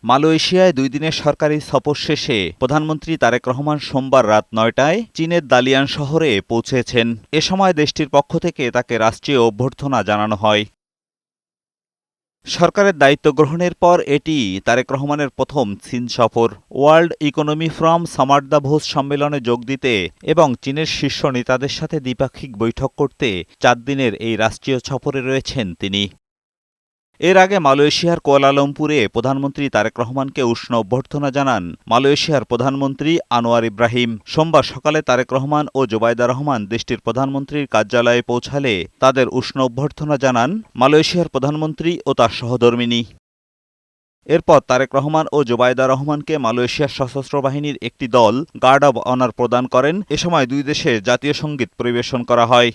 মালয়েশিয়ায় 2 দিনের সরকারি সফর শেষে প্রধানমন্ত্রী তারেক রহমান সোমবার রাত 9টায় চীনের দালিয়ান শহরে পৌঁছেছেন। এ সময় দেশটির পক্ষ থেকে তাকে রাষ্ট্রীয় অভ্যর্থনা জানানো হয়। সরকারের দায়িত্ব গ্রহণের পর এটি তারেক রহমানের প্রথম চীন সফর। World economy forum summer Davos সম্মেলনে যোগ দিতে এবং চীনের শীর্ষ নেতাদের সাথে দ্বিপাক্ষিক বৈঠক করতে 4 দিনের এই রাষ্ট্রীয় সফরে রয়েছেন তিনি। এর আগে মালয়েশিয়ার কুয়ালালামপুরে প্রধানমন্ত্রী তারেক রহমানকে উষ্ণ অভ্যর্থনা জানান মালয়েশিয়ার প্রধানমন্ত্রী আনোয়ার ইব্রাহিম। সোমবার সকালে তারেক রহমান ও জোবাইদা রহমান দেশটির প্রধানমন্ত্রীর কার্যালয়ে পৌঁছালে তাদের উষ্ণ অভ্যর্থনা জানান মালয়েশিয়ার প্রধানমন্ত্রী ও তার সহধর্মিণী। এরপর তারেক রহমান ও জোবাইদা রহমানকে মালয়েশিয়ার সশস্ত্র বাহিনীর একটি দল গার্ড অব অনার প্রদান করেন। এ সময় দুই দেশের জাতীয় সঙ্গীত পরিবেশন করা হয়।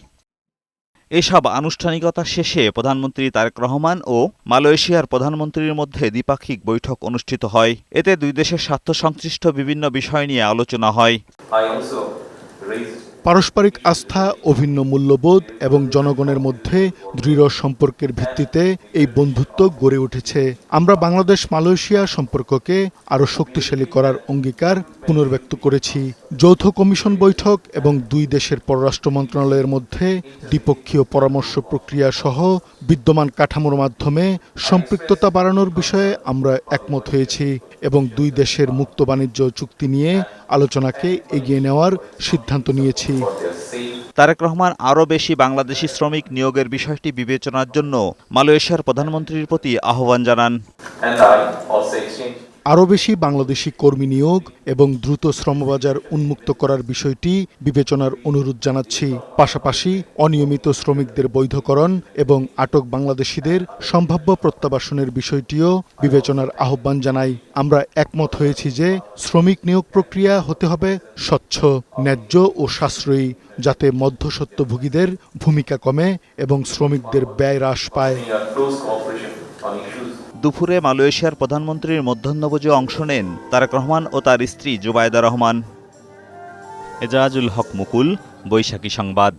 এসব আনুষ্ঠানিকতা শেষে প্রধানমন্ত্রী তারেক রহমান ও মালয়েশিয়ার প্রধানমন্ত্রীর মধ্যে দ্বিপাক্ষিক বৈঠক অনুষ্ঠিত হয়। এতে দুই দেশের স্বার্থ সংশ্লিষ্ট বিভিন্ন বিষয় নিয়ে আলোচনা হয়। পারস্পরিক আস্থা, অভিন্ন মূল্যবোধ এবং জনগণের মধ্যে দৃঢ় সম্পর্কের ভিত্তিতে এই বন্ধুত্ব গড়ে উঠেছে। আমরা বাংলাদেশ মালয়েশিয়া সম্পর্ককে আরও শক্তিশালী করার অঙ্গীকার পুনর্ব্যক্ত করেছি। যৌথ কমিশন বৈঠক এবং দুই দেশের পররাষ্ট্র মন্ত্রণালয়ের মধ্যে দ্বিপক্ষীয় পরামর্শ প্রক্রিয়া সহ বিদ্যমান কাঠামোর মাধ্যমে সম্পৃক্ততা বাড়ানোর বিষয়ে আমরা একমত হয়েছি এবং দুই দেশের মুক্ত বাণিজ্য চুক্তি নিয়ে আলোচনাকে এগিয়ে নেওয়ার সিদ্ধান্ত নিয়েছি। তারেক রহমান আরও বেশি বাংলাদেশি শ্রমিক নিয়োগের বিষয়টি বিবেচনার জন্য মালয়েশিয়ার প্রধানমন্ত্রীর প্রতি আহ্বান জানান। আরও বেশি বাংলাদেশি কর্মী নিয়োগ এবং দ্রুত শ্রমবাজার উন্মুক্ত করার বিষয়টি বিবেচনার অনুরোধ জানাচ্ছি। পাশাপাশি অনিয়মিত শ্রমিকদের বৈধকরণ এবং আটক বাংলাদেশিদের সম্ভাব্য প্রত্যাবাসনের বিষয়টিও বিবেচনার আহ্বান জানাই। আমরা একমত হয়েছি যে শ্রমিক নিয়োগ প্রক্রিয়া হতে হবে স্বচ্ছ, ন্যায্য ও সাশ্রয়ী, যাতে মধ্যস্বত্বভোগীদের ভূমিকা কমে এবং শ্রমিকদের ব্যয় হ্রাস পায়। দুপুরে মালয়েশিয়ার প্রধানমন্ত্রীর মধ্যাহ্নভোজে অংশ নেন তারেক রহমান ও তার স্ত্রী জোবাইদা রহমান। এজাজুল হক মুকুল, বৈশাখী সংবাদ।